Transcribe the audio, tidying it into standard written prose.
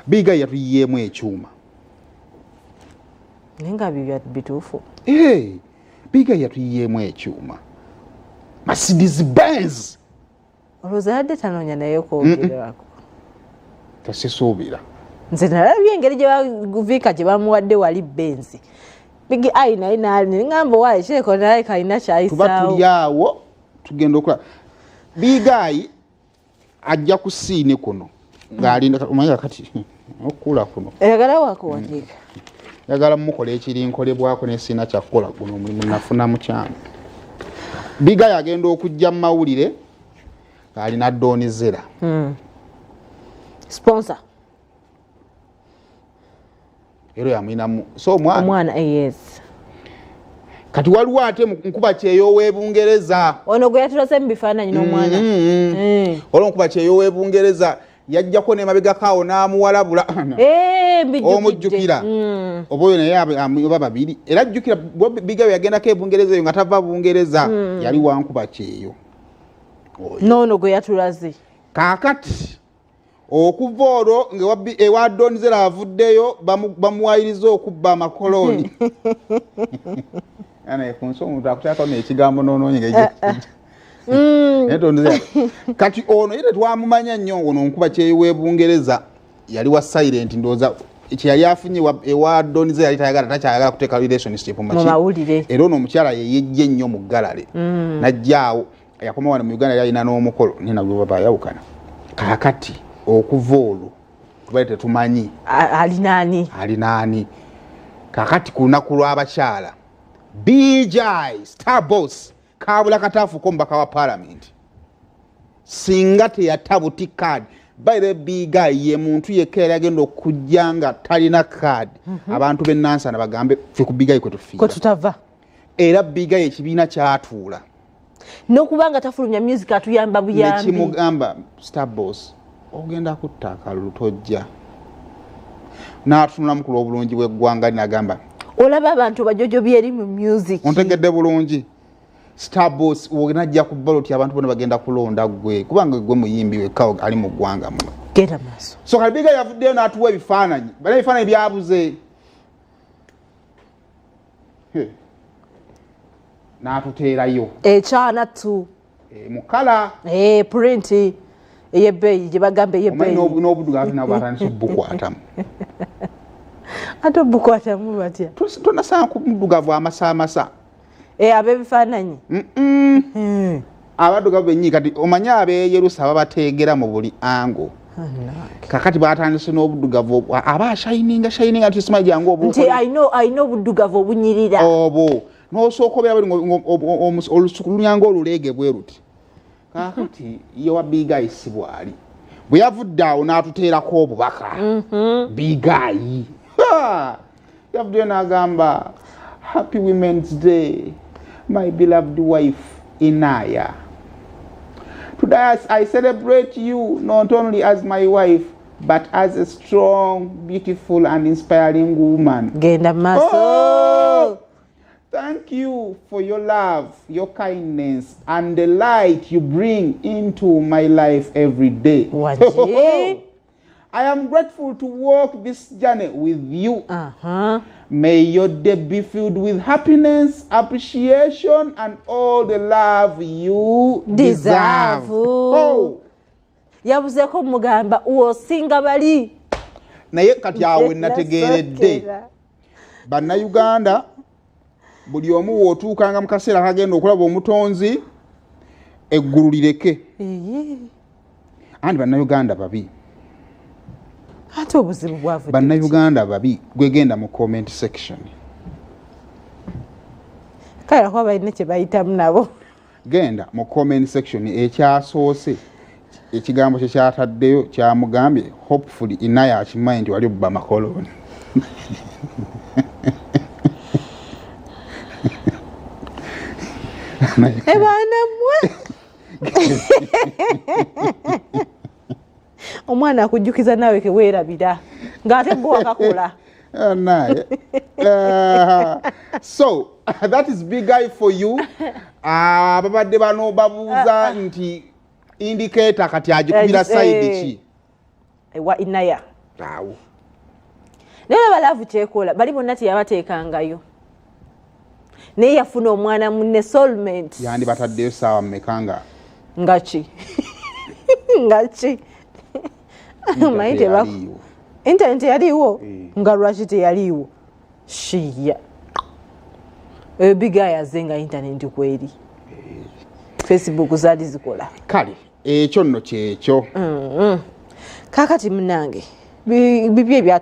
Big Guy yatuyiyemu ekyuma nenga bibya bituufu Big Guy yatuyiyemu ekyuma Mercedes Benz olowooza yadde tanoonya naye okwogererako tasisuubira nze nalabye engeri gye baviika gye bamuwadde wali Benz Big Eye naye ngamba waayo kireko naye kalina kyayisaawo tuba tuli awo tugenda okola Big Guy ajja ku siini kuno ng'alinda omanya kati okula kuno eyagala wakuwandiika yagala mukola ekirinkolebwako n'essina kyakukola guno omulimu nafuna mukyama Big Guy agenda okujja mu mawulire ng'alina Donizera sponsor ero yamwinamu so omwana yes kati waliwo ate nkuba kyeyo w'Ebungereza ono gwe yatulase mu bifaananyi n'omwana olwo nkuba kyeyo w'Ebungereza yajjako n'emabega kaawo n'amuwalabula omujjukira oba oyo naye aba babiri era ajjukira Big Guy yagendako Ebungereza eyo nga tava Bungereza yali wankuba kyeyo noono gwe yatulaze kaakati okuva olwo ewa Donizera avuddeyo bamuwayiriza okubba amakoloni ana efunso omuntu akutako n'ekigambo noonoonye kati ono yete twamumanya nnyo ono nkuba kyew'Ebungereza yali wa silent ndooza kyeyali afunye ewa Donizera yali takyayagala kuteeka relationship mu mawulire era ono omukyala yeyejje nnyo mu ggalale najjaawo yakoma wano mu Uganda yali alina n'omukolo ninagwe baba yawukana kaakati okuva olwo tubale tetumanyi alinaani kaakati ku lunaku lw'abakyala BJ Starboss kabula kataafuko mbaka wa parliament singa teyatabuti card by the Big Guy ye muntu yekera yagenda okujja nga talina card abantu b'ennansana bagambe ffe ku Big Guy kwe tutava era Big Guy ekibiina kyatuula n'okubanga tafulumya music atuyamba buyambi nekimugamba Starboss ogenda kutta akalulu tojja n'atunula mukulu obulungi bw'eggwanga linagamba olaba abantu bajojo byeri mu music ontegedde bulungi Starboss ogenda ku ballot abantu bonna bagenda kulonda gwe kubanga gwe muyimbi wekka ali mu ggwanga muno genda maaso so kali Big Guy yavuddeyo n'atuwa ebifaananyi bali ebifaananyi byabuze n'atuteerayo ekyana tu mukala print eyebbeeyi gye bagamba eyebbeeyi n'obuddugavu nabo batandise obbukwatamu ate obbukwatamu batya tonasanga ku muddugavu amasaamasa ab'ebifaananyi abaddugavu bennyini kati omanye ab'eyerusa babateegera mu buli ango kakati batandise n'obuddugavu aba ashayininga tisimanyi jangu nti ayina obuddugavu obunyirira obwo n'osooka obeera bali olunyanga oluleege bwe ruti kakati yewa Big Guy si bwali bwe yavudde awo n'atuteerako obubaka Big Guy yavuddeyo n'agamba Happy Women's Day my beloved wife Inaya. Today I celebrate you not only as my wife but as a strong, beautiful and inspiring woman. Genda maso. Thank you for your love, your kindness and the light you bring into my life every day. I am grateful to walk this journey with you. May your day be filled with happiness, appreciation, and all the love you deserve. Yabuzeko mugamba uosinga bali. Naye kati awe nategeredde. Bannayuganda buli omu wootuukanga mu kaseera kagenda okulaba omutonzi eggulu lireke. Andi bannayuganda babi. Ate obuzibu bwavudde. Bannayuganda babi gwegenda mu comment section. Kaya kwa balina kye bayitamu nabo. Genda mu comment section ekyasoose ekigambo kye kyataddeyo kyamugambye hopefully Inaya akimanyi nti wali obba makoloni. Ebana mwe. Omwana akujjukiza nawe ke weerabira ng'ate gwe wakakola. So that is Big Guy for you. Babadde bano babuuza nti indicator kati agikubira side ki ewa Inaya awo naye balaavu kyekola bali bonna teyabateekangayo naye yafuna omwana munne soulmate yandi bataddeyo saawa mmekanga nga ki nga ki manyi internet yaliwo nga lwaki teyaliwo shiya ebiga yaze nga internet kweri Facebook zaali zikola kale ekyo nno kyekyo kakati munange bibye